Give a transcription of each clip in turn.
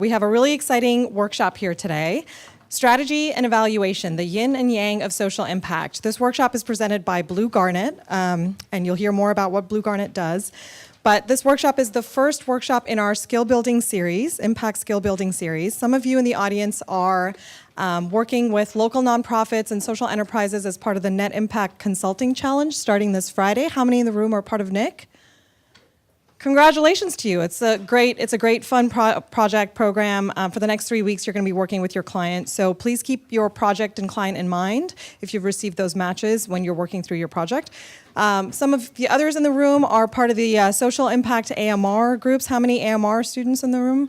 We have a really exciting workshop here today. Strategy and Evaluation, the yin and yang of social impact. This workshop is presented by Blue Garnet, and you'll hear more about what Blue Garnet does. But this workshop is the first workshop in our skill building series, Impact Skill Building series. Some of you in the audience are working with local nonprofits and social enterprises as part of the Net Impact Consulting Challenge starting this Friday. How many in the room are part of NIC? Congratulations to you. It's a great fun project program. For the next 3 weeks, you're going to be working with your client. So please keep your project and client in mind if you've received those matches when you're working through your project. Some of the others in the room are part of the Social Impact AMR groups. How many AMR students in the room?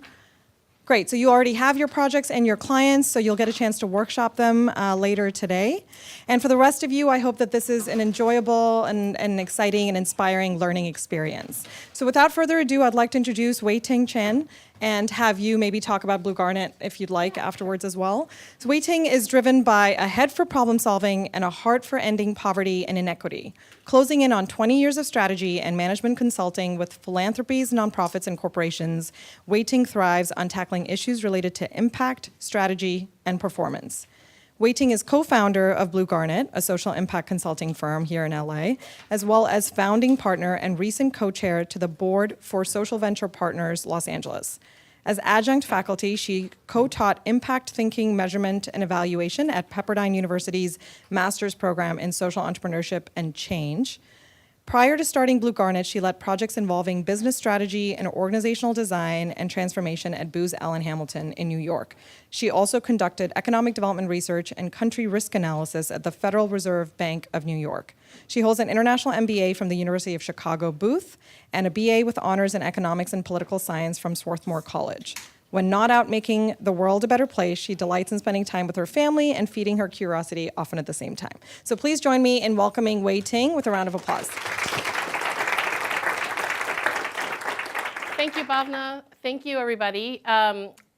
Great, so you already have your projects and your clients, so you'll get a chance to workshop them later today. And for the rest of you, I hope that this is an enjoyable and exciting and inspiring learning experience. So without further ado, I'd like to introduce Way-Ting Chen and have you maybe talk about Blue Garnet if you'd like afterwards as well. So Way-Ting is driven by a head for problem solving and a heart for ending poverty and inequity. Closing in on 20 years of strategy and management consulting with philanthropies, nonprofits, and corporations, Way-Ting thrives on tackling issues related to impact, strategy, and performance. Way-Ting is co-founder of Blue Garnet, a social impact consulting firm here in LA, as well as founding partner and recent co-chair to the board for Social Venture Partners Los Angeles. As adjunct faculty, she co-taught impact thinking, measurement, and evaluation at Pepperdine University's master's program in social entrepreneurship and change. Prior to starting Blue Garnet, she led projects involving business strategy and organizational design and transformation at Booz Allen Hamilton in New York. She also conducted economic development research and country risk analysis at the Federal Reserve Bank of New York. She holds an international MBA from the University of Chicago Booth and a BA with honors in economics and political science from Swarthmore College. When not out making the world a better place, she delights in spending time with her family and feeding her curiosity often at the same time. So please join me in welcoming Way-Ting with a round of applause. Thank you, Bhavna. Thank you, everybody.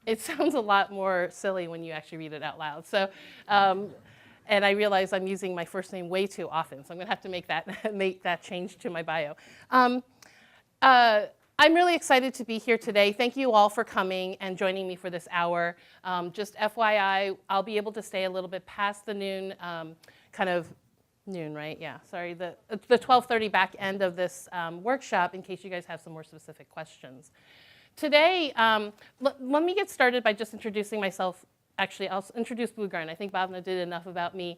It sounds a lot more silly when you actually read it out loud. So, and I realize I'm using my first name way too often, so I'm going to have to make that change to my bio. I'm really excited to be here today. Thank you all for coming and joining me for this hour. Just FYI, I'll be able to stay a little bit past the noon, kind of noon, right? Yeah, sorry, the 12:30 back end of this workshop in case you guys have some more specific questions. Today, let me get started by just introducing myself. Actually, I'll introduce Blue Garnet. I think Bhavna did enough about me.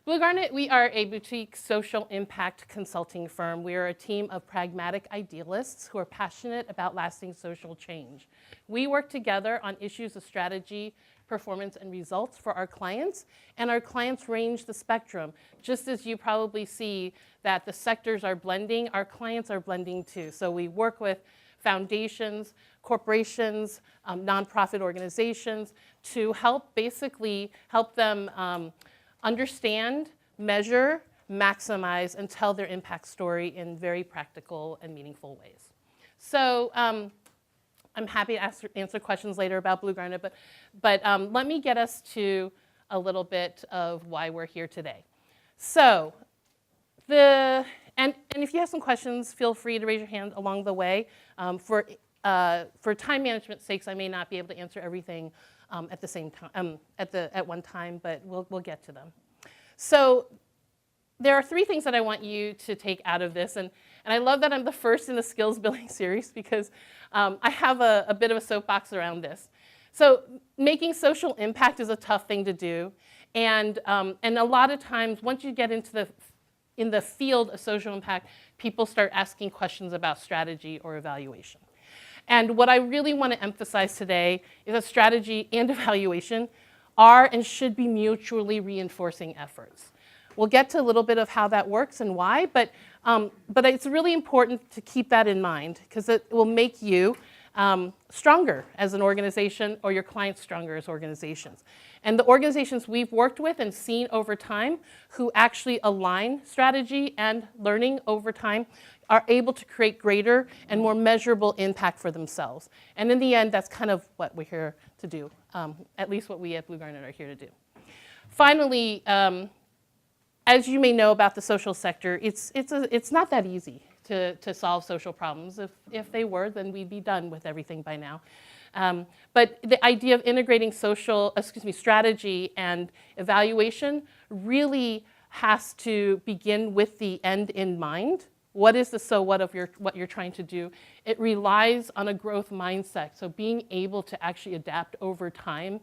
Blue Garnet, we are a boutique social impact consulting firm. We are a team of pragmatic idealists who are passionate about lasting social change. We work together on issues of strategy, performance, and results for our clients, and our clients range the spectrum. Just as you probably see that the sectors are blending, our clients are blending too. So we work with foundations, corporations, nonprofit organizations to basically help them understand, measure, maximize, and tell their impact story in very practical and meaningful ways. So I'm happy to answer questions later about Blue Garnet, but let me get us to a little bit of why we're here today. So, and if you have some questions, feel free to raise your hand along the way. For time management sakes, I may not be able to answer everything at the same time, at one time, but we'll get to them. So there are 3 things that I want you to take out of this, and I love that I'm the first in the skills building series because I have a bit of a soapbox around this. So making social impact is a tough thing to do, and a lot of times once you get into in the field of social impact, people start asking questions about strategy or evaluation. And what I really want to emphasize today is that strategy and evaluation are and should be mutually reinforcing efforts. We'll get to a little bit of how that works and why, but it's really important to keep that in mind because it will make you stronger as an organization or your clients stronger as organizations. And the organizations we've worked with and seen over time who actually align strategy and learning over time are able to create greater and more measurable impact for themselves. And in the end, that's kind of what we're here to do, at least what we at Blue Garnet are here to do. Finally, as you may know about the social sector, it's not that easy to solve social problems. If they were, then we'd be done with everything by now. But the idea of integrating strategy and evaluation really has to begin with the end in mind. What is the so what of what you're trying to do? It relies on a growth mindset, so being able to actually adapt over time.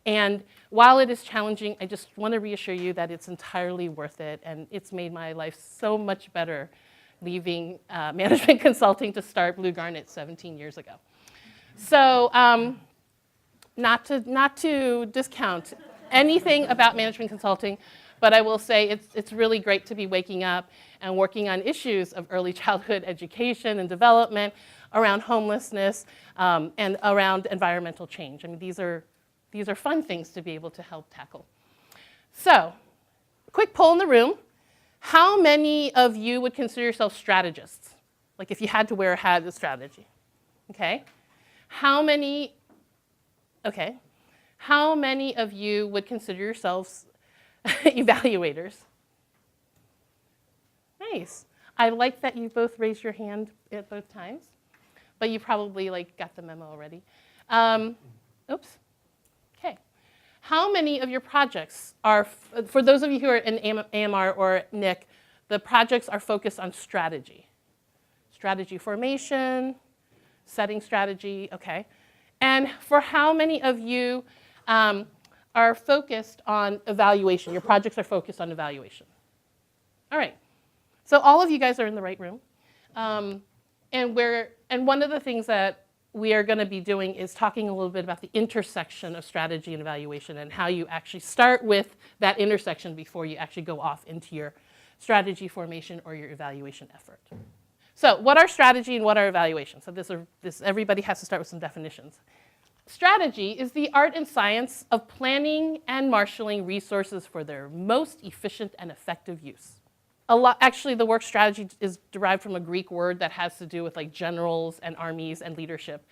And while it is challenging, I just want to reassure you that it's entirely worth it, and it's made my life so much better leaving management consulting to start Blue Garnet 17 years ago. So not to discount anything about management consulting, but I will say it's really great to be waking up and working on issues of early childhood education and development, around homelessness, and around environmental change. I mean, these are fun things to be able to help tackle. So, quick poll in the room. How many of you would consider yourself strategists? Like if you had to wear a hat as strategy. Okay? How many of you would consider yourselves evaluators? Nice. I like that you both raised your hand at both times, but you probably got the memo already. Oops. Okay. How many of your projects are, for those of you who are in AMR or NIC, the projects are focused on strategy? Strategy formation, setting strategy, okay. And for how many of you are focused on evaluation? Your projects are focused on evaluation. All right. So all of you guys are in the right room. And one of the things that we are going to be doing is talking a little bit about the intersection of strategy and evaluation and how you actually start with that intersection before you actually go off into your strategy formation or your evaluation effort. So what are strategy and what are evaluation? So everybody has to start with some definitions. Strategy is the art and science of planning and marshaling resources for their most efficient and effective use. Actually, the word strategy is derived from a Greek word that has to do with generals and armies and leadership,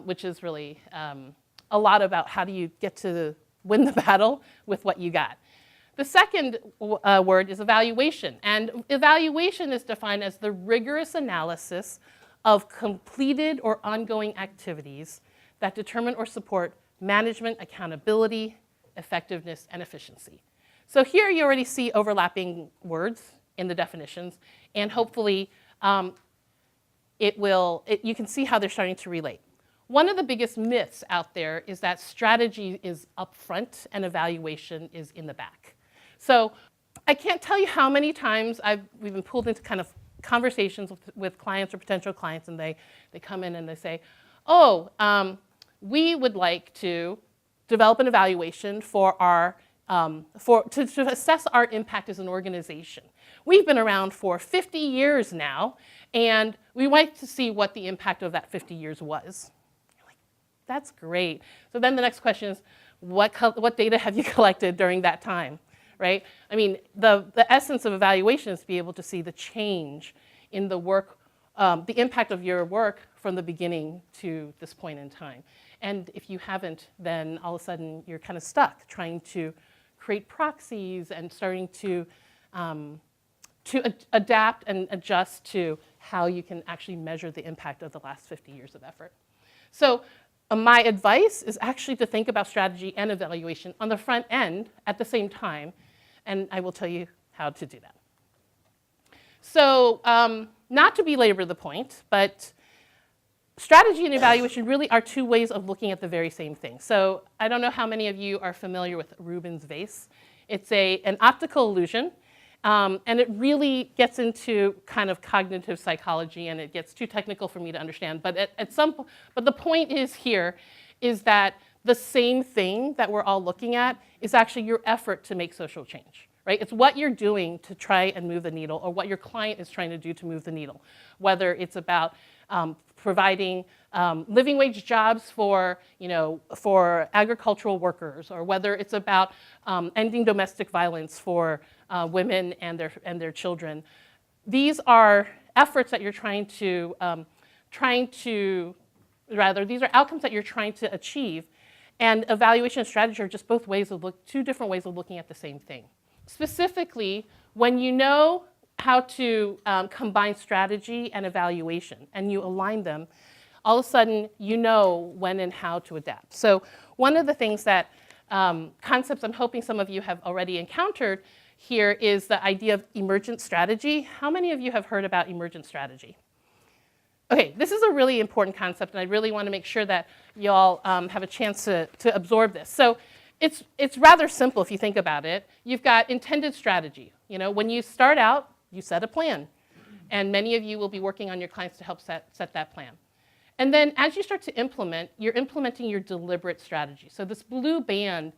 which is really a lot about how do you get to win the battle with what you got. The second word is evaluation, and evaluation is defined as the rigorous analysis of completed or ongoing activities that determine or support management, accountability, effectiveness, and efficiency. So here you already see overlapping words in the definitions, and hopefully you can see how they're starting to relate. One of the biggest myths out there is that strategy is upfront and evaluation is in the back. So I can't tell you how many times we've been pulled into kind of conversations with clients or potential clients, and they come in and they say, oh, we would like to develop an evaluation for our to assess our impact as an organization. We've been around for 50 years now, and we like to see what the impact of that 50 years was. You're like, that's great. So then the next question is, what data have you collected during that time, right? I mean, the essence of evaluation is to be able to see the change in the work, the impact of your work from the beginning to this point in time. And if you haven't, then all of a sudden you're kind of stuck trying to create proxies and starting to adapt and adjust to how you can actually measure the impact of the last 50 years of effort. So my advice is actually to think about strategy and evaluation on the front end at the same time, and I will tell you how to do that. So not to belabor the point, but strategy and evaluation really are two ways of looking at the very same thing. So I don't know how many of you are familiar with Rubin's vase. It's an optical illusion, and it really gets into kind of cognitive psychology, and it gets too technical for me to understand. But but the point is that the same thing that we're all looking at is actually your effort to make social change. Right? It's what you're doing to try and move the needle, or what your client is trying to do to move the needle. Whether it's about providing living wage jobs for agricultural workers, or whether it's about ending domestic violence for women and their children. These are efforts that you're these are outcomes that you're trying to achieve, and evaluation and strategy are just two different ways of looking at the same thing. Specifically, when you know how to combine strategy and evaluation, and you align them, all of a sudden you know when and how to adapt. So one of the things that concepts I'm hoping some of you have already encountered here is the idea of emergent strategy. How many of you have heard about emergent strategy? Okay, this is a really important concept, and I really want to make sure that y'all have a chance to absorb this. So it's rather simple if you think about it. You've got intended strategy. You know, when you start out, you set a plan. And many of you will be working on your clients to help set that plan. And then as you start to implement, you're implementing your deliberate strategy. So this blue band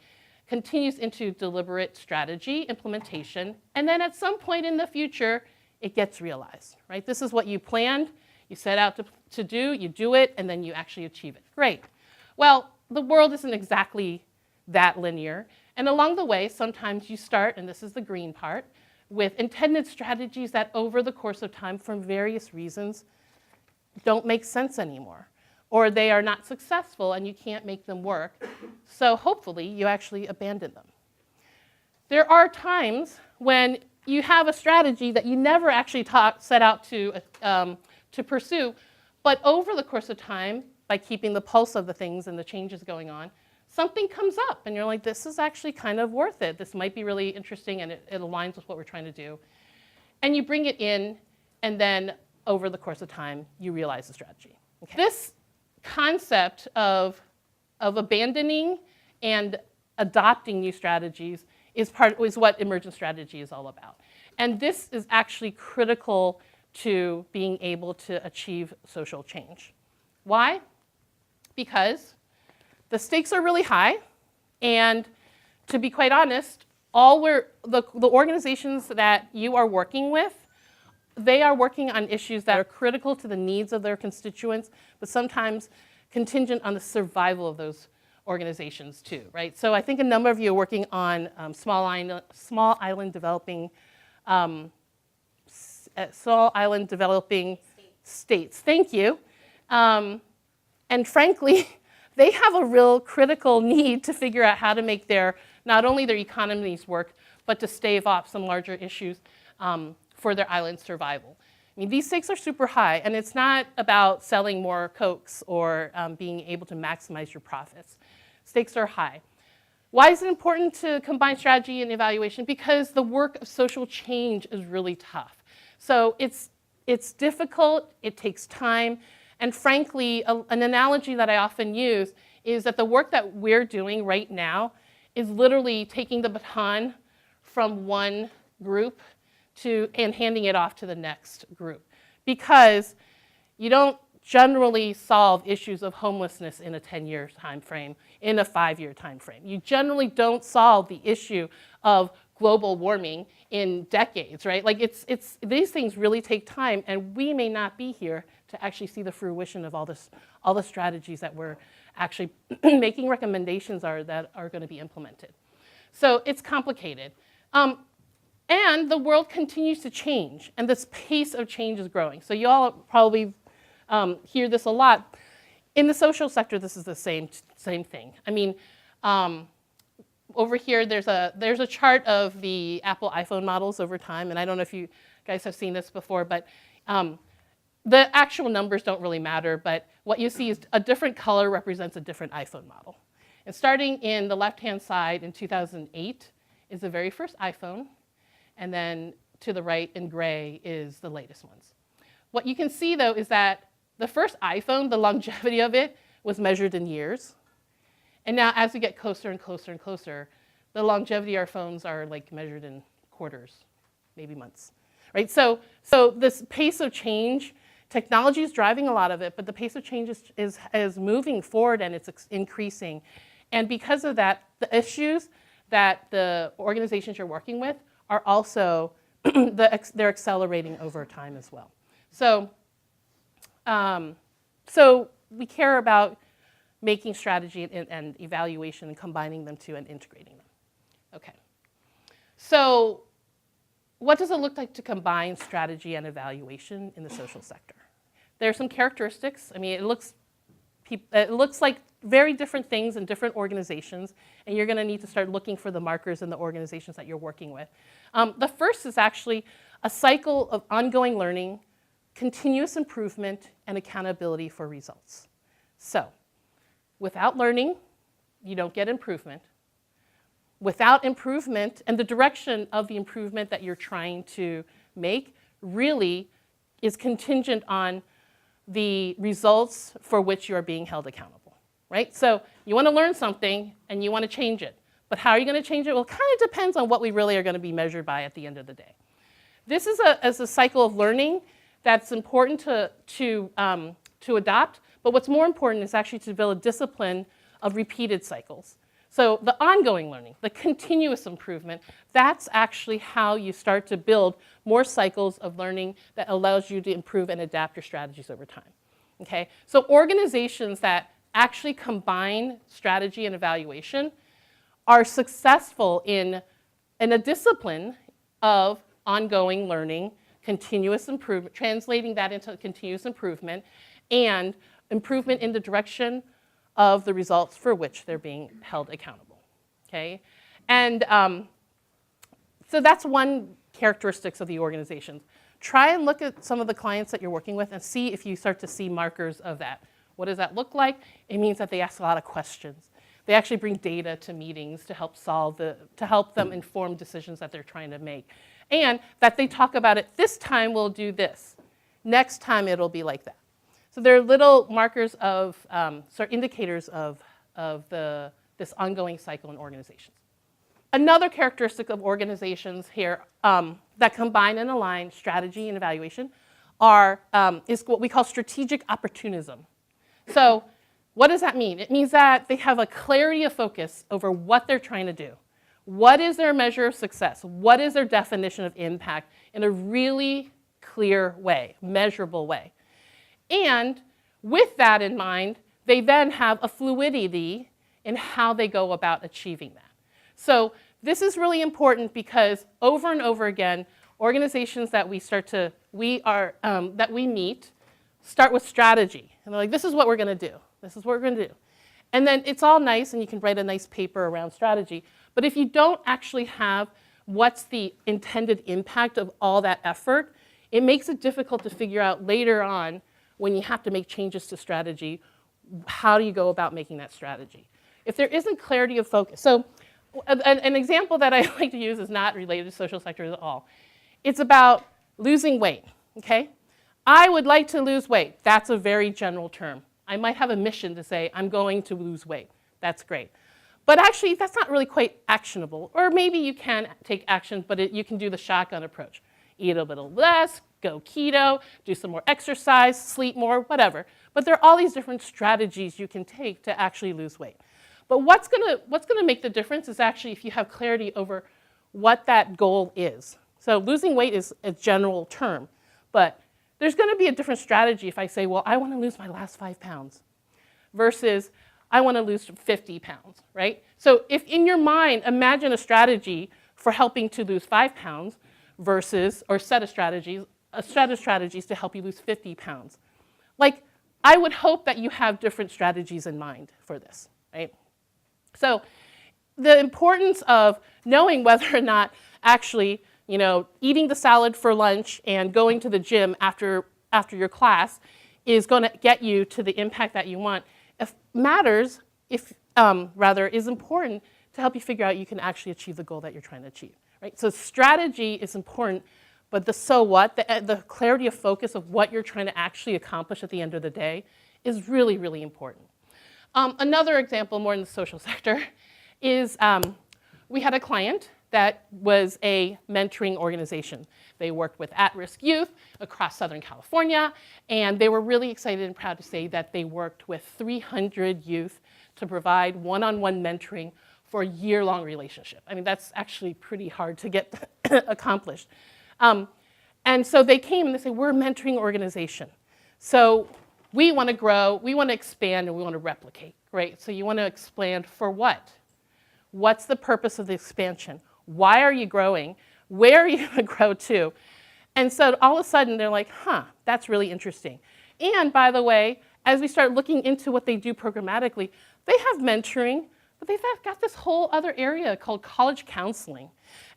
continues into deliberate strategy implementation. And then at some point in the future, it gets realized, right? This is what you planned. You set out to do, you do it, and then you actually achieve it. Great. Well, the world isn't exactly that linear. And along the way, sometimes you start, and this is the green part, with intended strategies that over the course of time, for various reasons, don't make sense anymore. Or they are not successful and you can't make them work. So hopefully you actually abandon them. There are times when you have a strategy that you never actually set out to pursue, but over the course of time, by keeping the pulse of the things and the changes going on, something comes up and you're like, this is actually kind of worth it. This might be really interesting and it aligns with what we're trying to do. And you bring it in, and then over the course of time, you realize the strategy. Okay. This concept of abandoning and adopting new strategies is what emergent strategy is all about. And this is actually critical to being able to achieve social change. Why? Because the stakes are really high, and to be quite honest, the organizations that you are working with, they are working on issues that are critical to the needs of their constituents, but sometimes contingent on the survival of those organizations too, right? So I think a number of you are working on small island developing states. Thank you. And frankly, they have a real critical need to figure out how to make not only their economies work, but to stave off some larger issues for their island survival. I mean, these stakes are super high, and it's not about selling more Cokes or being able to maximize your profits. Stakes are high. Why is it important to combine strategy and evaluation? Because the work of social change is really tough. So it's difficult, it takes time, and frankly, an analogy that I often use is that the work that we're doing right now is literally taking the baton from one group and handing it off to the next group. Because you don't generally solve issues of homelessness in a 10-year time frame, in a 5-year time frame. You generally don't solve the issue of global warming in decades, right? Like these things really take time, and we may not be here to actually see the fruition of all the strategies that we're actually making recommendations that are going to be implemented. So it's complicated. And the world continues to change, and this pace of change is growing. So you all probably hear this a lot. In the social sector, this is the same thing. I mean, over here, there's a chart of the Apple iPhone models over time, and I don't know if you guys have seen this before, but the actual numbers don't really matter, but what you see is a different color represents a different iPhone model. And starting in the left-hand side in 2008 is the very first iPhone, and then to the right in gray is the latest ones. What you can see, though, is that the first iPhone, the longevity of it was measured in years. And now as we get closer and closer and closer, the longevity of our phones are like measured in quarters, maybe months, right? So this pace of change, technology is driving a lot of it, but the pace of change is moving forward, and it's increasing. And because of that, the issues that the organizations you're working with are also, they're accelerating over time as well. So we care about making strategy and evaluation and combining them too and integrating them. Okay. So what does it look like to combine strategy and evaluation in the social sector? There are some characteristics. I mean, it looks like very different things in different organizations, and you're going to need to start looking for the markers in the organizations that you're working with. The first is actually a cycle of ongoing learning, continuous improvement, and accountability for results. So, without learning, you don't get improvement. Without improvement, and the direction of the improvement that you're trying to make really is contingent on the results for which you are being held accountable, right? So you want to learn something and you want to change it. But how are you going to change it? Well, it kind of depends on what we really are going to be measured by at the end of the day. This is a cycle of learning that's important to adopt, but what's more important is actually to build a discipline of repeated cycles. So the ongoing learning, the continuous improvement, that's actually how you start to build more cycles of learning that allows you to improve and adapt your strategies over time. Okay? So organizations that actually combine strategy and evaluation are successful in a discipline of ongoing learning, continuous improvement, translating that into continuous improvement, and improvement in the direction of the results for which they're being held accountable, okay? And so that's one characteristics of the organizations. Try and look at some of the clients that you're working with and see if you start to see markers of that. What does that look like? It means that they ask a lot of questions. They actually bring data to meetings to help them inform decisions that they're trying to make. And that they talk about it, this time we'll do this. Next time it'll be like that. So there are little markers of, sort of indicators of this ongoing cycle in organizations. Another characteristic of organizations here that combine and align strategy and evaluation is what we call strategic opportunism. So what does that mean? It means that they have a clarity of focus over what they're trying to do. What is their measure of success? What is their definition of impact in a really clear way, measurable way? And with that in mind, they then have a fluidity in how they go about achieving that. So this is really important because over and over again, organizations that we meet start with strategy. And they're like, this is what we're going to do. This is what we're going to do. And then it's all nice and you can write a nice paper around strategy. But if you don't actually have what's the intended impact of all that effort, it makes it difficult to figure out later on when you have to make changes to strategy, how do you go about making that strategy? If there isn't clarity of focus, so an example that I like to use is not related to social sectors at all. It's about losing weight, okay? I would like to lose weight. That's a very general term. I might have a mission to say, I'm going to lose weight. That's great. But actually, that's not really quite actionable. Or maybe you can take action, but you can do the shotgun approach. Eat a little less, go keto, do some more exercise, sleep more, whatever. But there are all these different strategies you can take to actually lose weight. But what's gonna make the difference is actually if you have clarity over what that goal is. So losing weight is a general term, but there's gonna be a different strategy if I say, well, I wanna lose my last 5 pounds versus I wanna lose 50 pounds, right? So if in your mind, imagine a strategy for helping to lose 5 pounds versus, or a set of strategies to help you lose 50 pounds. Like, I would hope that you have different strategies in mind for this, right? So the importance of knowing whether or not actually, eating the salad for lunch and going to the gym after your class is going to get you to the impact that you want is important to help you figure out you can actually achieve the goal that you're trying to achieve, right? So strategy is important, but the so what, the clarity of focus of what you're trying to actually accomplish at the end of the day is really, really important. Another example, more in the social sector, is we had a client that was a mentoring organization. They worked with at-risk youth across Southern California, and they were really excited and proud to say that they worked with 300 youth to provide one-on-one mentoring for a year-long relationship. I mean, that's actually pretty hard to get accomplished. And so they came and they said, we're a mentoring organization. So we want to grow, we want to expand, and we want to replicate, right? So you want to expand for what? What's the purpose of the expansion? Why are you growing? Where are you going to grow to? And so all of a sudden they're like, that's really interesting. And by the way, as we start looking into what they do programmatically, they have mentoring, but they've got this whole other area called college counseling.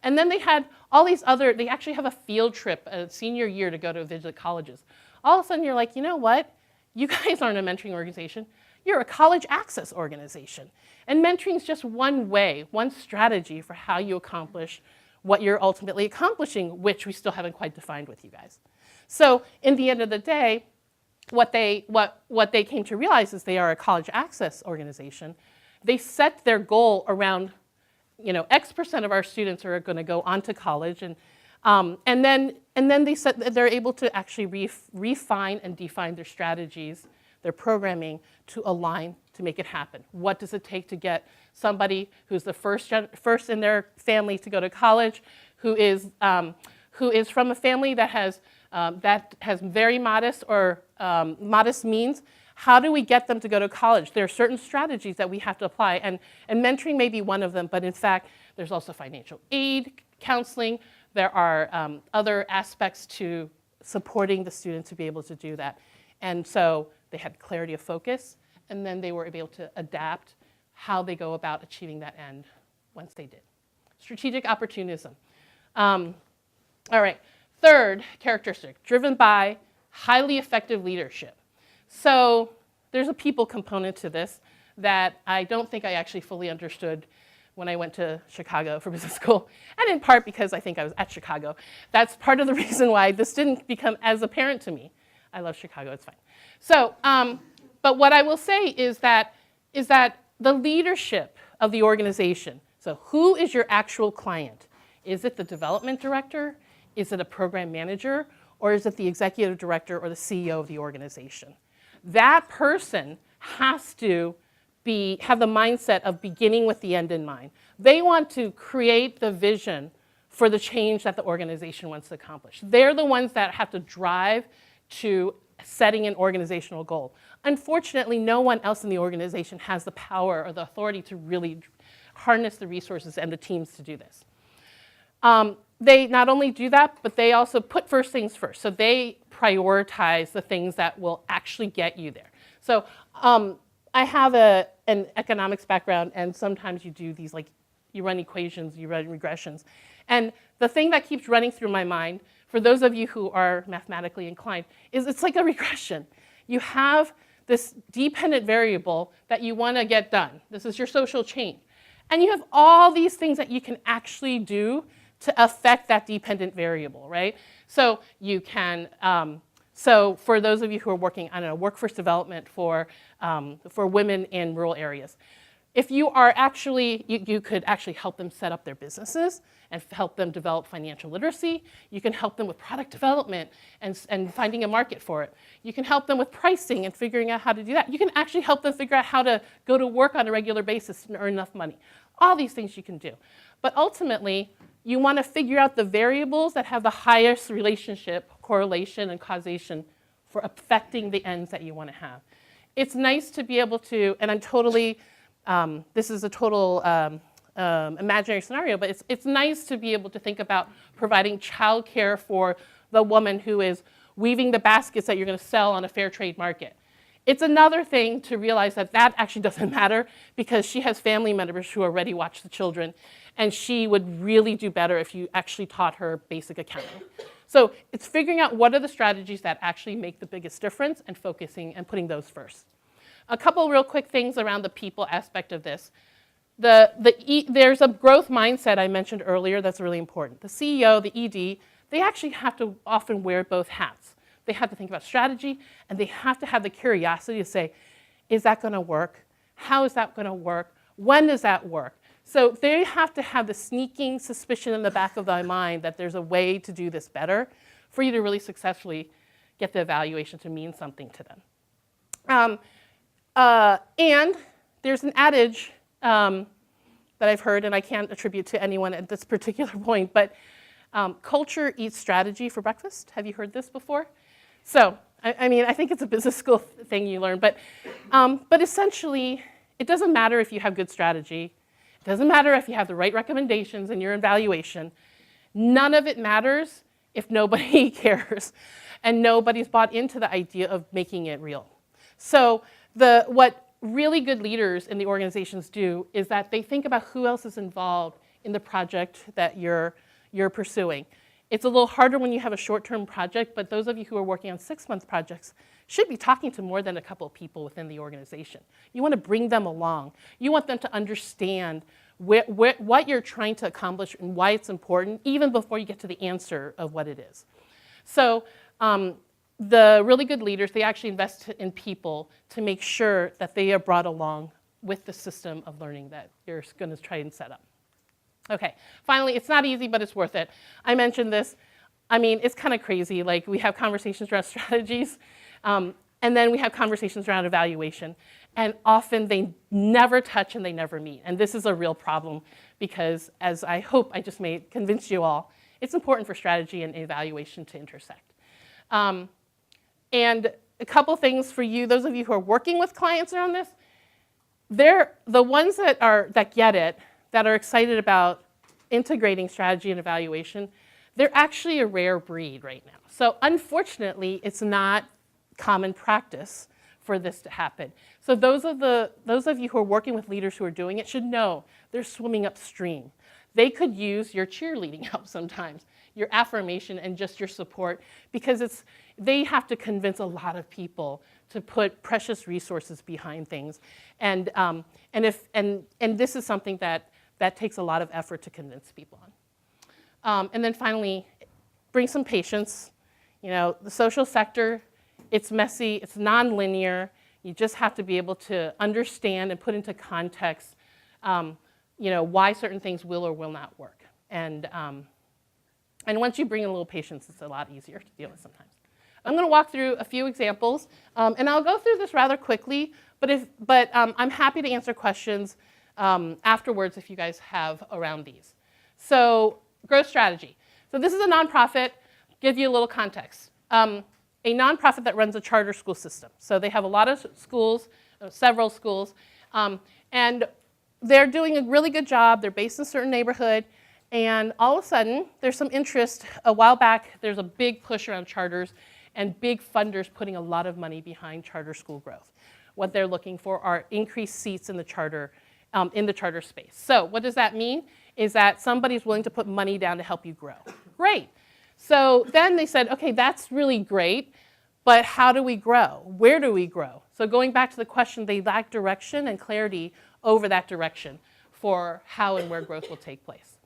And then they had all these they actually have a field trip a senior year to go to visit colleges. all of a sudden you're like, you know what? You guys aren't a mentoring organization. You're a college access organization. And mentoring is just one way, one strategy for how you accomplish what you're ultimately accomplishing, which we still haven't quite defined with you guys. So in the end of the day, what they came to realize is they are a college access organization. They set their goal around, X% of our students are going to go on to college, and then they said that they're able to actually refine and define their strategies, their programming, to align to make it happen. What does it take to get somebody who's the first in their family to go to college, who is from a family that has very modest or modest means? How do we get them to go to college? There are certain strategies that we have to apply, and mentoring may be one of them, but in fact, there's also financial aid, counseling. There are other aspects to supporting the students to be able to do that. And so they had clarity of focus, and then they were able to adapt how they go about achieving that end once they did. Strategic opportunism. All right, third characteristic, driven by highly effective leadership. So there's a people component to this that I don't think I actually fully understood when I went to Chicago for business school, and in part because I think I was at Chicago. That's part of the reason why this didn't become as apparent to me. I love Chicago, it's fine. So, but what I will say is that the leadership of the organization, so who is your actual client? Is it the development director? Is it a program manager? Or is it the executive director or the CEO of the organization? That person has to have the mindset of beginning with the end in mind. They want to create the vision for the change that the organization wants to accomplish. They're the ones that have to drive to setting an organizational goal. Unfortunately, no one else in the organization has the power or the authority to really harness the resources and the teams to do this. They not only do that, but they also put first things first. So they prioritize the things that will actually get you there. So I have an economics background, and sometimes you do these, you run equations, you run regressions. And the thing that keeps running through my mind, for those of you who are mathematically inclined, is it's like a regression. You have this dependent variable that you want to get done. This is your social change. And you have all these things that you can actually do to affect that dependent variable, right? So you can, so for those of you who are working, workforce development for women in rural areas, if you are actually, you could actually help them set up their businesses and help them develop financial literacy. You can help them with product development and finding a market for it. You can help them with pricing and figuring out how to do that. You can actually help them figure out how to go to work on a regular basis and earn enough money. All these things you can do. But ultimately, you want to figure out the variables that have the highest relationship, correlation, and causation for affecting the ends that you want to have. It's nice to be able to, and I'm totally, this is a total imaginary scenario, but it's nice to be able to think about providing childcare for the woman who is weaving the baskets that you're going to sell on a fair trade market. It's another thing to realize that that actually doesn't matter because she has family members who already watch the children, and she would really do better if you actually taught her basic accounting. So it's figuring out what are the strategies that actually make the biggest difference and focusing and putting those first. A couple real quick things around the people aspect of this. There's a growth mindset I mentioned earlier that's really important. The CEO, the ED, they actually have to often wear both hats. They have to think about strategy, and they have to have the curiosity to say, is that going to work? How is that going to work? When does that work? So they have to have the sneaking suspicion in the back of their mind that there's a way to do this better for you to really successfully get the evaluation to mean something to them. And there's an adage that I've heard, and I can't attribute to anyone at this particular point, but culture eats strategy for breakfast. Have you heard this before? So, I mean, I think it's a business school thing you learn, but essentially, it doesn't matter if you have good strategy. It doesn't matter if you have the right recommendations in your evaluation. None of it matters if nobody cares and nobody's bought into the idea of making it real. So what really good leaders in the organizations do is that they think about who else is involved in the project that you're pursuing. It's a little harder when you have a short-term project, but those of you who are working on 6-month projects should be talking to more than a couple of people within the organization. You want to bring them along. You want them to understand what you're trying to accomplish and why it's important, even before you get to the answer of what it is. So the really good leaders, they actually invest in people to make sure that they are brought along with the system of learning that you're going to try and set up. Okay, finally, it's not easy, but it's worth it. I mentioned this. I mean, it's kind of crazy. Like, we have conversations around strategies, and then we have conversations around evaluation. And often they never touch and they never meet. And this is a real problem because, as I hope I just convinced you all, it's important for strategy and evaluation to intersect. And a couple things for you, those of you who are working with clients around this, they're the ones that get it, that are excited about integrating strategy and evaluation, they're actually a rare breed right now. So unfortunately, it's not common practice for this to happen. So those of you who are working with leaders who are doing it should know they're swimming upstream. They could use your cheerleading help sometimes, your affirmation and just your support, because they have to convince a lot of people to put precious resources behind things. And this is something that takes a lot of effort to convince people on. And then finally, bring some patience. You know, the social sector, it's messy, it's nonlinear. You just have to be able to understand and put into context, you know, why certain things will or will not work. And once you bring in a little patience, it's a lot easier to deal with sometimes. I'm going to walk through a few examples, and I'll go through this rather quickly, but I'm happy to answer questions afterwards if you guys have around these. So, growth strategy. So this is a nonprofit. Give you a little context. A nonprofit that runs a charter school system. So they have a lot of schools, several schools, and they're doing a really good job. They're based in a certain neighborhood, and all of a sudden, there's some interest. A while back, there's a big push around charters, and big funders putting a lot of money behind charter school growth. What they're looking for are increased seats in the charter space. So what does that mean? Is that somebody's willing to put money down to help you grow. Great. So then they said, okay, that's really great, but how do we grow? Where do we grow? So going back to the question, they lack direction and clarity over that direction for how and where growth will take place.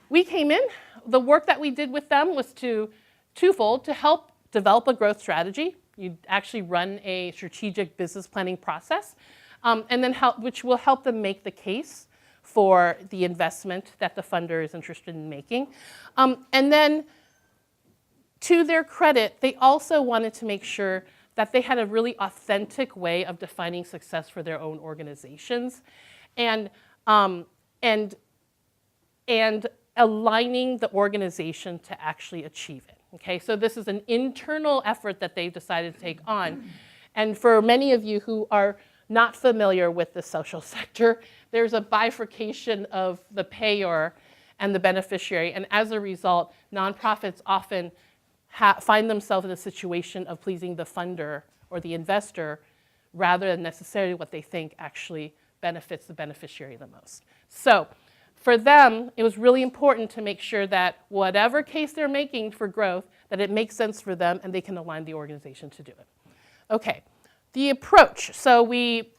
We came in. The work that we did with them was twofold: to help develop a growth strategy. You actually run a strategic business planning process, and then which will help them make the case for the investment that the funder is interested in making. And then, to their credit, they also wanted to make sure that they had a really authentic way of defining success for their own organizations, and aligning the organization to actually achieve it. Okay, so this is an internal effort that they decided to take on. And for many of you who are not familiar with the social sector, there's a bifurcation of the payer and the beneficiary. And as a result, nonprofits often find themselves in a situation of pleasing the funder or the investor rather than necessarily what they think actually benefits the beneficiary the most. So for them, it was really important to make sure that whatever case they're making for growth, that it makes sense for them and they can align the organization to do it. Okay, the approach. So we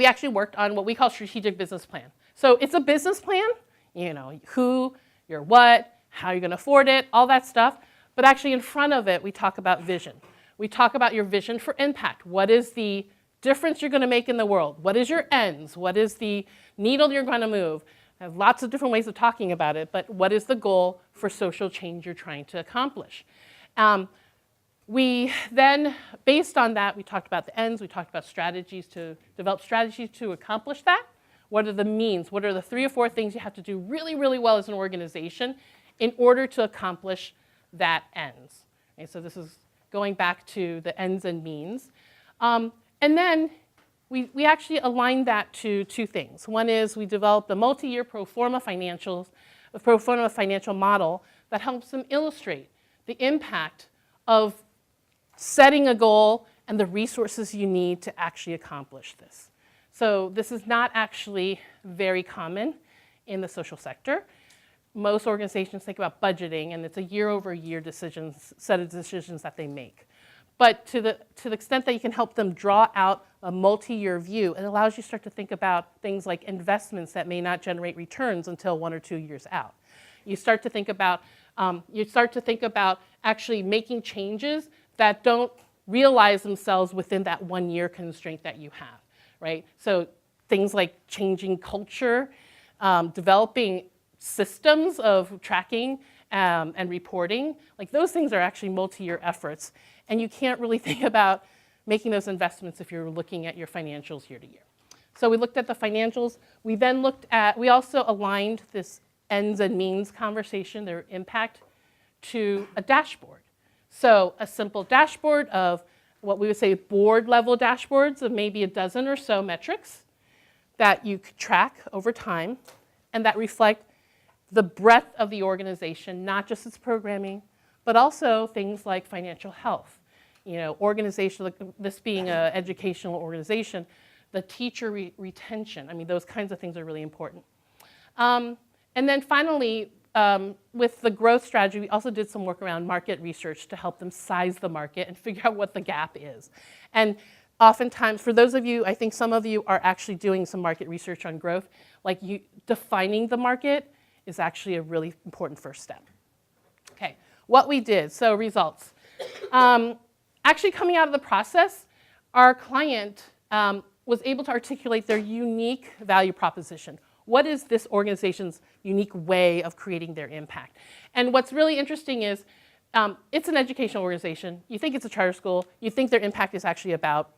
actually worked on what we call strategic business plan. So it's a business plan, you know, who, your what, how you're gonna afford it, all that stuff. But actually in front of it, we talk about vision. We talk about your vision for impact. What is the difference you're gonna make in the world? What is your ends? What is the needle you're gonna move? I have lots of different ways of talking about it, but what is the goal for social change you're trying to accomplish? We then, based on that, we talked about the ends, we talked about strategies to develop strategies to accomplish that. What are the means? What are the 3 or 4 things you have to do really, really well as an organization in order to accomplish that ends? Okay, so this is going back to the ends and means. And then we actually aligned that to 2 things. One is we developed a multi-year pro forma financial model that helps them illustrate the impact of setting a goal and the resources you need to actually accomplish this. So this is not actually very common in the social sector. most organizations think about budgeting, and it's a year-over-year set of decisions that they make. But to the extent that you can help them draw out a multi-year view, it allows you to start to think about things like investments that may not generate returns until 1 or 2 years out. You start to think about actually making changes that don't realize themselves within that 1 year constraint that you have, right? So things like changing culture, developing systems of tracking and reporting, like those things are actually multi-year efforts. And you can't really think about making those investments if you're looking at your financials year to year. So we looked at the financials. We then we also aligned this ends and means conversation, their impact, to a dashboard. So a simple dashboard of what we would say board level dashboards of maybe a dozen or so metrics that you could track over time and that reflect the breadth of the organization, not just its programming, but also things like financial health. You know, organizational, this being an educational organization, the teacher retention, I mean, those kinds of things are really important. And then finally, with the growth strategy, we also did some work around market research to help them size the market and figure out what the gap is. And oftentimes, for those of you, I think some of you are actually doing some market research on growth, like defining the market is actually a really important first step. Okay, what we did, so results. Actually coming out of the process, our client was able to articulate their unique value proposition. What is this organization's unique way of creating their impact? And what's really interesting is it's an educational organization. You think it's a charter school. You think their impact is actually about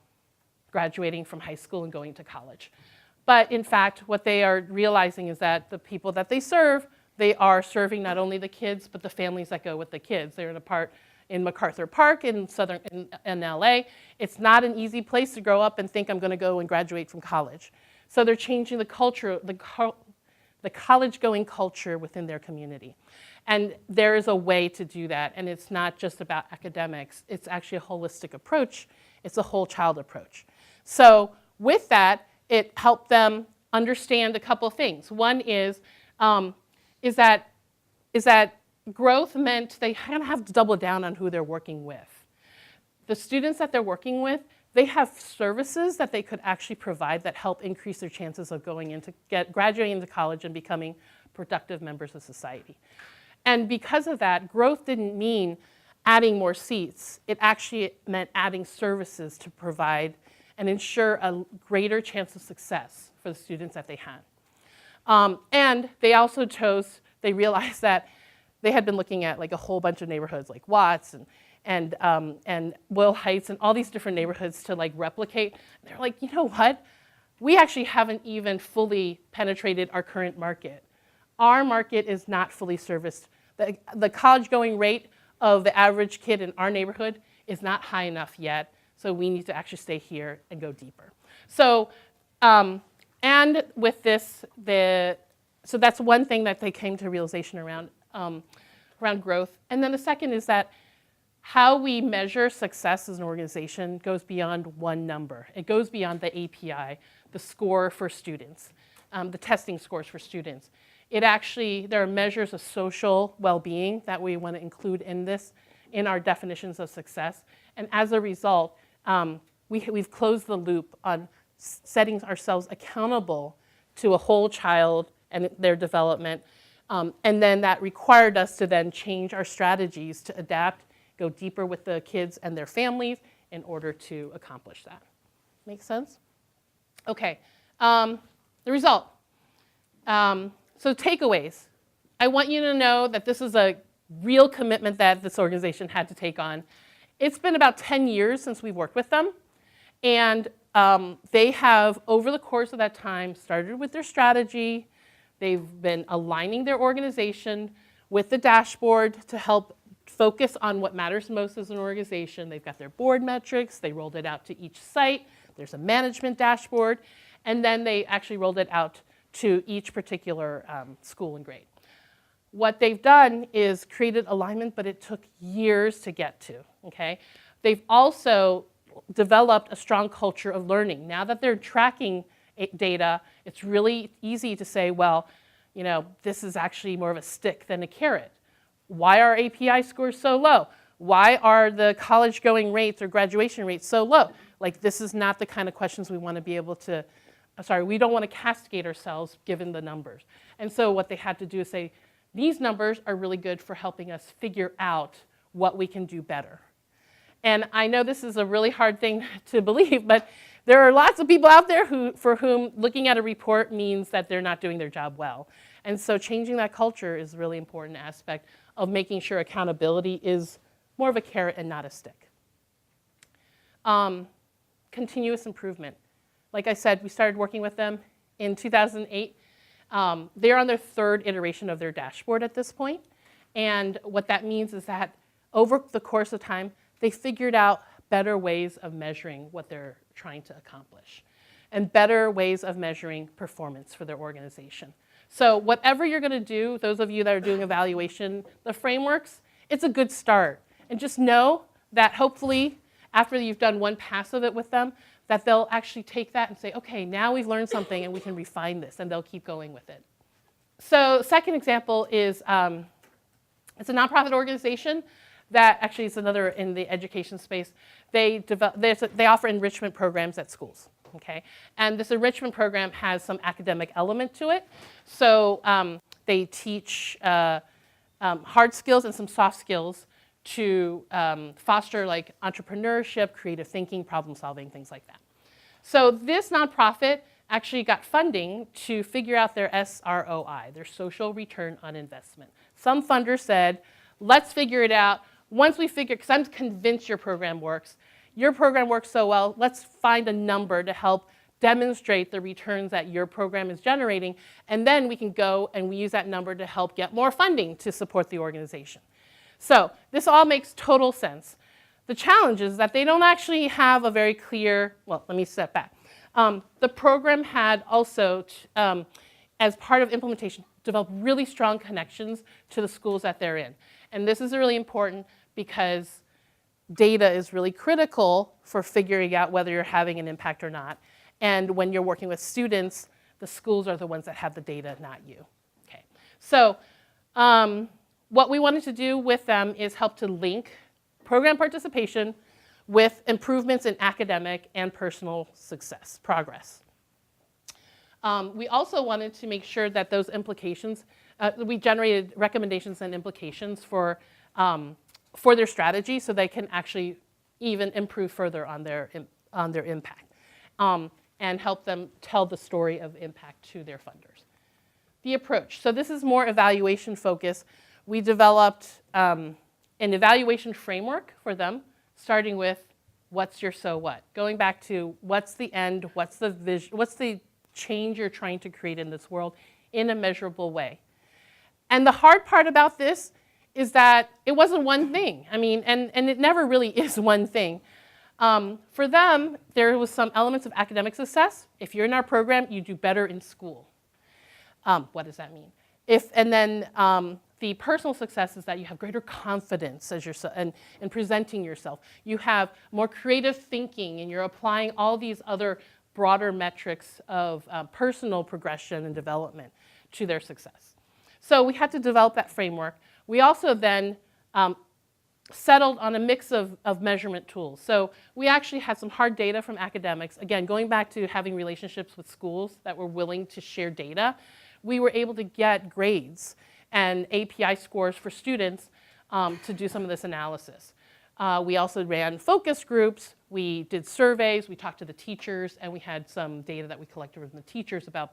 graduating from high school and going to college. But in fact, what they are realizing is that the people that they serve, they are serving not only the kids, but the families that go with the kids. They're in MacArthur Park in LA. It's not an easy place to grow up and think I'm going to go and graduate from college. So they're changing the culture, the college-going culture within their community. And there is a way to do that, and it's not just about academics. It's actually a holistic approach. It's a whole child approach. So with that, it helped them understand a couple of things. One is that growth meant they kind of have to double down on who they're working with. The students that they're working with, they have services that they could actually provide that help increase their chances of graduating into college and becoming productive members of society. And because of that, growth didn't mean adding more seats. It actually meant adding services to provide and ensure a greater chance of success for the students that they had. And they also they realized that they had been looking at like a whole bunch of neighborhoods like Watts and Will Heights and all these different neighborhoods to like replicate. They're like, you know what? We actually haven't even fully penetrated our current market. Our market is not fully serviced. The college-going rate of the average kid in our neighborhood is not high enough yet, so we need to actually stay here and go deeper. So, and with this, so that's one thing that they came to realization around growth. And then the second is that how we measure success as an organization goes beyond one number. It goes beyond the API, the score for students, the testing scores for students. There are measures of social well-being that we want to include in our definitions of success. And as a result, we've closed the loop on setting ourselves accountable to a whole child and their development. And then that required us to then change our strategies to adapt, go deeper with the kids and their families in order to accomplish that. Make sense? Okay, the result. So takeaways. I want you to know that this is a real commitment that this organization had to take on. It's been about 10 years since we've worked with them. And they have, over the course of that time, started with their strategy. They've been aligning their organization with the dashboard to help focus on what matters most as an organization. They've got their board metrics. They rolled it out to each site. There's a management dashboard. And then they actually rolled it out to each particular school and grade. What they've done is created alignment, but it took years to get to, okay? They've also developed a strong culture of learning. Now that they're tracking data, it's really easy to say, well, this is actually more of a stick than a carrot. Why are API scores so low? Why are the college-going rates or graduation rates so low? Like, this is not the kind of questions we want to be able to, we don't want to castigate ourselves given the numbers. And so what they had to do is say, these numbers are really good for helping us figure out what we can do better. And I know this is a really hard thing to believe, but there are lots of people out there for whom looking at a report means that they're not doing their job well. And so changing that culture is a really important aspect of making sure accountability is more of a carrot and not a stick. Continuous improvement. Like I said, we started working with them in 2008. They're on their third iteration of their dashboard at this point. And what that means is that over the course of time, they figured out better ways of measuring what they're trying to accomplish and better ways of measuring performance for their organization. So whatever you're going to do, those of you that are doing evaluation, the frameworks, it's a good start. And just know that hopefully after you've done one pass of it with them, that they'll actually take that and say, okay, now we've learned something and we can refine this, and they'll keep going with it. So second example is it's a nonprofit organization that actually is another in the education space. They offer enrichment programs at schools. Okay, and this enrichment program has some academic element to it. So they teach hard skills and some soft skills to foster like entrepreneurship, creative thinking, problem solving, things like that. So this nonprofit actually got funding to figure out their SROI, their social return on investment. Some funders said, let's figure it out. Once we figure, because I'm convinced your program works so well, let's find a number to help demonstrate the returns that your program is generating, and then we can go and we use that number to help get more funding to support the organization. So this all makes total sense. The challenge is that they don't actually have a very clear, well, let me step back. The program had also, as part of implementation, developed really strong connections to the schools that they're in. And this is really important because data is really critical for figuring out whether you're having an impact or not. And when you're working with students, the schools are the ones that have the data, not you. Okay. So what we wanted to do with them is help to link program participation with improvements in academic and personal success, progress. We also wanted to make sure that those implications, we generated recommendations and implications for their strategy so they can actually even improve further on their impact and help them tell the story of impact to their funders. The approach. So this is more evaluation focused. We developed an evaluation framework for them, starting with what's your so what? Going back to what's the end, what's the vision, what's the change you're trying to create in this world in a measurable way. And the hard part about this is that it wasn't one thing. I mean, and it never really is one thing. For them, there was some elements of academic success. If you're in our program, you do better in school. What does that mean? The personal success is that you have greater confidence as in presenting yourself. You have more creative thinking, and you're applying all these other broader metrics of personal progression and development to their success. So we had to develop that framework. We also then settled on a mix of measurement tools. So we actually had some hard data from academics. Again, going back to having relationships with schools that were willing to share data, we were able to get grades and API scores for students to do some of this analysis. We also ran focus groups, we did surveys, we talked to the teachers, and we had some data that we collected from the teachers about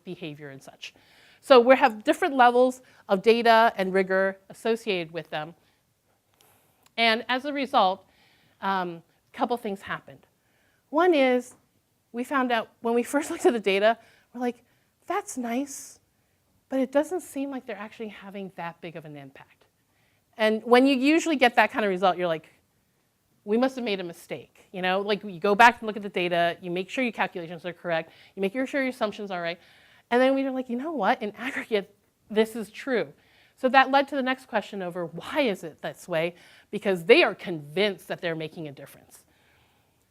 behavior and such. So we have different levels of data and rigor associated with them. And as a result, a couple things happened. One is we found out when we first looked at the data, we're like, that's nice, but it doesn't seem like they're actually having that big of an impact. And when you usually get that kind of result, you're like, we must have made a mistake. You know, like you go back and look at the data, you make sure your calculations are correct, you make sure your assumptions are right. And then we were like, you know what, in aggregate, this is true. So that led to the next question over why is it this way? Because they are convinced that they're making a difference.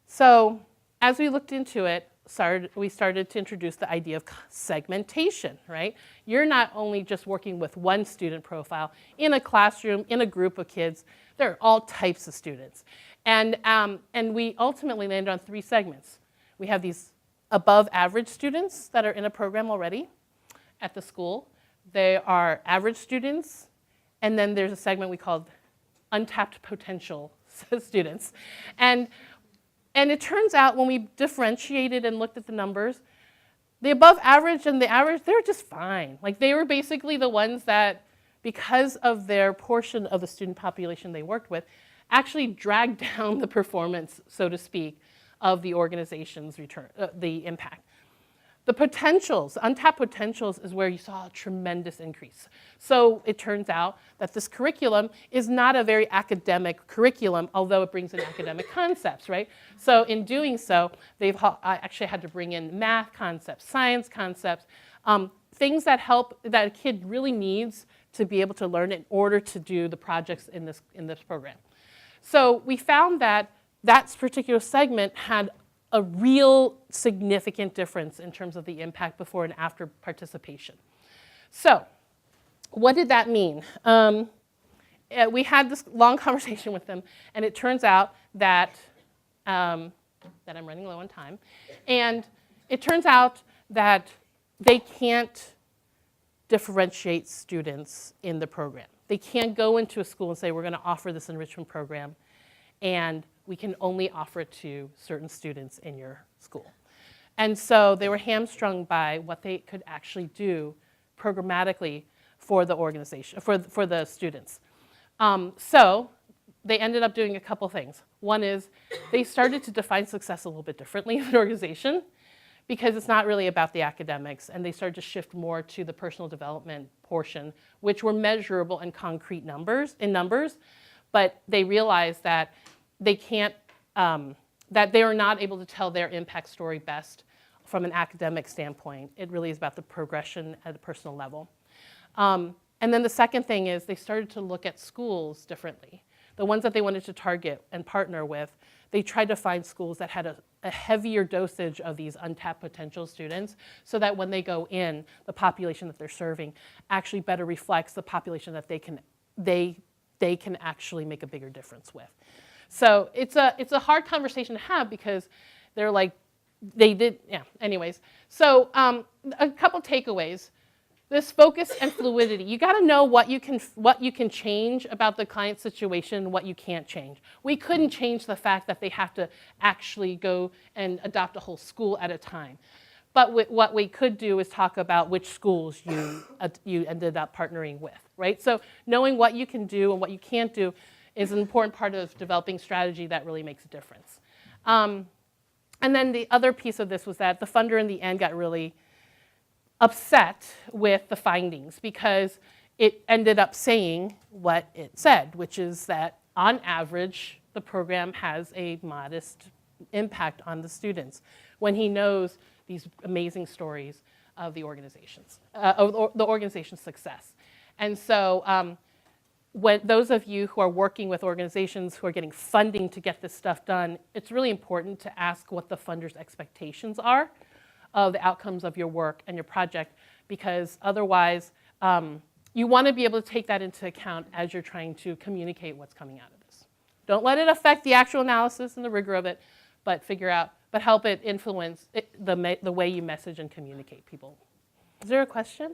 So as we looked into it, started to introduce the idea of segmentation, right? You're not only just working with one student profile. In a classroom, in a group of kids, there are all types of students. And we ultimately landed on 3 segments. We have these above average students that are in a program already at the school. They are average students, and then there's a segment we called untapped potential students. And it turns out when we differentiated and looked at the numbers, the above average and the average, they're just fine. Like they were basically the ones that, because of their portion of the student population they worked with, actually dragged down the performance, so to speak, of the organization's return, the impact. The potentials, untapped potentials, is where you saw a tremendous increase. So it turns out that this curriculum is not a very academic curriculum, although it brings in academic concepts, right? So in doing so, they've actually had to bring in math concepts, science concepts, things that help, that a kid really needs to be able to learn in order to do the projects in this program. So we found that that particular segment had a real significant difference in terms of the impact before and after participation. So what did that mean? We had this long conversation with them, and it turns out that, that I'm running low on time, and it turns out that they can't differentiate students in the program. They can't go into a school and say, we're going to offer this enrichment program, and we can only offer it to certain students in your school. And so they were hamstrung by what they could actually do programmatically for the organization, for the students. So they ended up doing a couple things. One is they started to define success a little bit differently in an organization, because it's not really about the academics, and they started to shift more to the personal development portion, which were measurable and concrete numbers, but they realized that they can't, that they are not able to tell their impact story best from an academic standpoint. It really is about the progression at a personal level. And then the second thing is they started to look at schools differently. The ones that they wanted to target and partner with, they tried to find schools that had a heavier dosage of these untapped potential students, so that when they go in, the population that they're serving actually better reflects the population that they can actually make a bigger difference with. So it's a hard conversation to have, because they're like, anyways. So a couple takeaways. This focus and fluidity. You got to know what you can change about the client situation, what you can't change. We couldn't change the fact that they have to actually go and adopt a whole school at a time. But what we could do is talk about which schools you ended up partnering with, right? So knowing what you can do and what you can't do is an important part of developing strategy that really makes a difference. And then the other piece of this was that the funder in the end got really upset with the findings, because it ended up saying what it said, which is that on average, the program has a modest impact on the students, when he knows these amazing stories of the organization's success. And so when those of you who are working with organizations who are getting funding to get this stuff done, it's really important to ask what the funder's expectations are of the outcomes of your work and your project, because otherwise you want to be able to take that into account as you're trying to communicate what's coming out of this. Don't let it affect the actual analysis and the rigor of it, but help it influence the way you message and communicate people. Is there a question?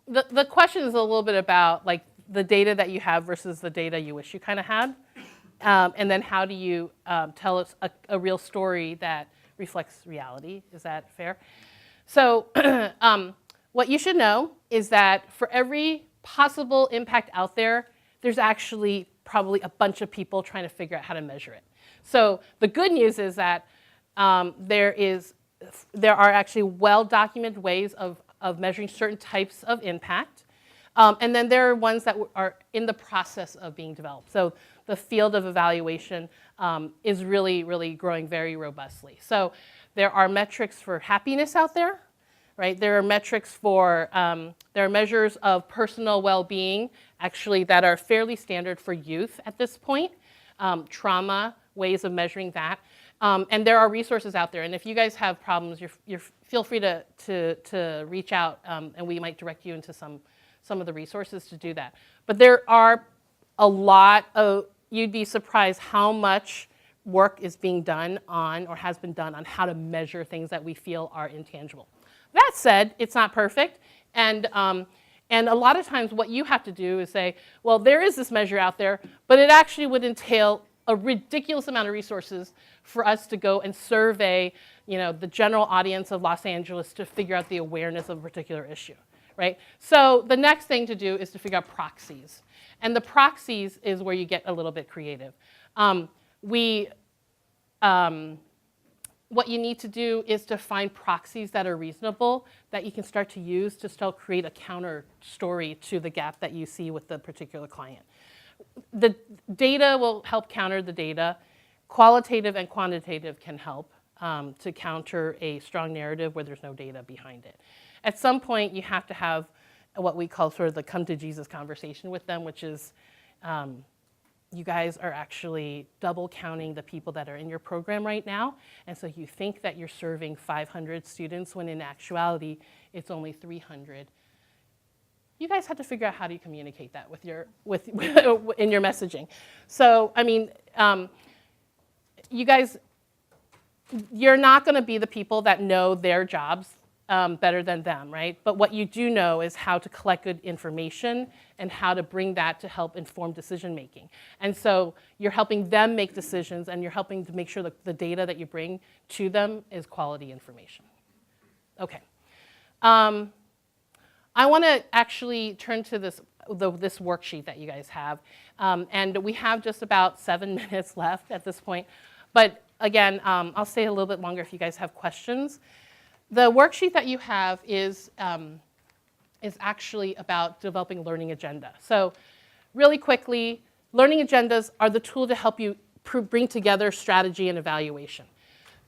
The question is a little bit about like the data that you have versus the data you wish you kind of had, and then how do you tell us a real story that reflects reality. Is that fair? So what you should know is that for every possible impact out there, there's actually probably a bunch of people trying to figure out how to measure it. So the good news is that there are actually well-documented ways of measuring certain types of impact. And then there are ones that are in the process of being developed. So the field of evaluation is really, really growing very robustly. So there are metrics for happiness out there, right? There are metrics for, there are measures of personal well-being, actually, that are fairly standard for youth at this point. Trauma, ways of measuring that. And there are resources out there. And if you guys have problems, feel free to reach out, and we might direct you into some of the resources to do that. But there are a lot of, you'd be surprised how much work is being done on, or has been done on, how to measure things that we feel are intangible. That said, it's not perfect. And a lot of times what you have to do is say, well, there is this measure out there, but it actually would entail a ridiculous amount of resources for us to go and survey, the general audience of Los Angeles to figure out the awareness of a particular issue, right? So the next thing to do is to figure out proxies. And the proxies is where you get a little bit creative. What you need to do is to find proxies that are reasonable that you can start to use to still create a counter story to the gap that you see with the particular client. The data will help counter the data. Qualitative and quantitative can help to counter a strong narrative where there's no data behind it. At some point, you have to have what we call sort of the come to Jesus conversation with them, which is you guys are actually double counting the people that are in your program right now. And so you think that you're serving 500 students when in actuality, it's only 300. You guys have to figure out how do you communicate that with in your messaging. So, I mean, you guys, you're not going to be the people that know their jobs better than them, right? But what you do know is how to collect good information and how to bring that to help inform decision making. And so you're helping them make decisions, and you're helping to make sure that the data that you bring to them is quality information. Okay. I want to actually turn to this worksheet that you guys have. And we have just about 7 minutes left at this point. But again, I'll stay a little bit longer if you guys have questions. The worksheet that you have is actually about developing learning agenda. So really quickly, learning agendas are the tool to help you bring together strategy and evaluation.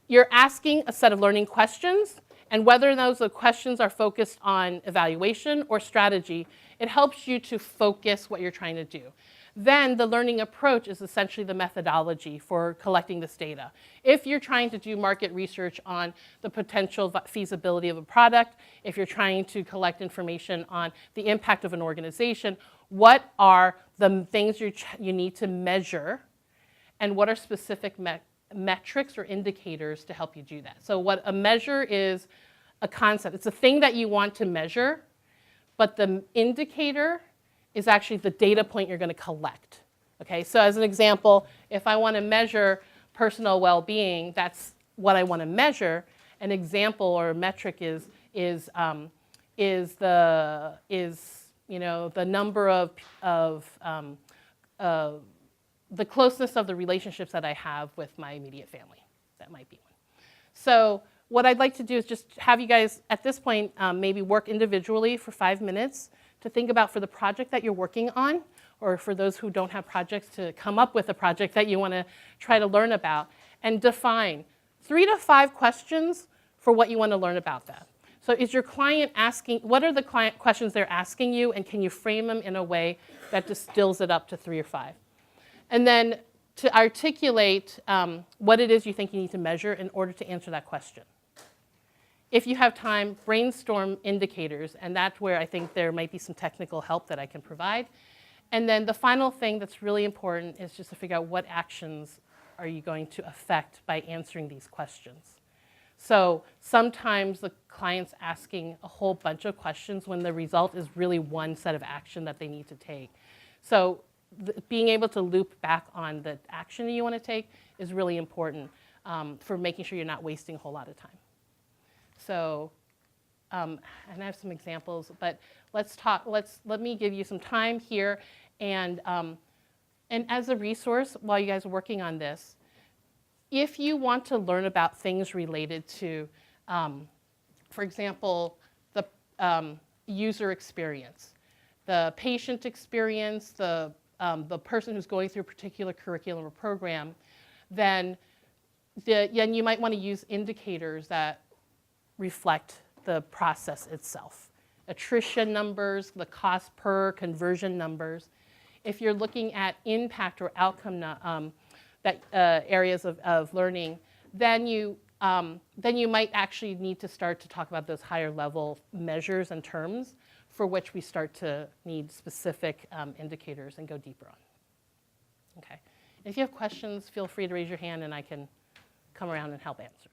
You're asking a set of learning questions, and whether those questions are focused on evaluation or strategy, it helps you to focus what you're trying to do. Then the learning approach is essentially the methodology for collecting this data. If you're trying to do market research on the potential feasibility of a product, if you're trying to collect information on the impact of an organization, what are the things you need to measure, and what are specific metrics or indicators to help you do that? So what a measure is a concept. It's a thing that you want to measure, but the indicator is actually the data point you're going to collect. Okay, so as an example, if I want to measure personal well-being, that's what I want to measure. An example or a metric is the number of the closeness of the relationships that I have with my immediate family. That might be one. So what I'd like to do is just have you guys at this point maybe work individually for 5 minutes to think about, for the project that you're working on, or for those who don't have projects, to come up with a project that you want to try to learn about, and define 3 to 5 questions for what you want to learn about that. So is your client asking, what are the client questions they're asking you, and can you frame them in a way that distills it up to 3 or 5? And then to articulate what it is you think you need to measure in order to answer that question. If you have time, brainstorm indicators, and that's where I think there might be some technical help that I can provide. And then the final thing that's really important is just to figure out what actions are you going to affect by answering these questions. So sometimes the client's asking a whole bunch of questions when the result is really one set of action that they need to take. So being able to loop back on the action that you want to take is really important for making sure you're not wasting a whole lot of time. So, and I have some examples, but let me give you some time here, and as a resource while you guys are working on this, if you want to learn about things related to, for example, the user experience, the patient experience, the person who's going through a particular curriculum or program, then you might want to use indicators that reflect the process itself. Attrition numbers, the cost per conversion numbers. If you're looking at impact or outcome areas of learning, then you might actually need to start to talk about those higher level measures and terms for which we start to need specific indicators and go deeper on. Okay. If you have questions, feel free to raise your hand and I can come around and help answer.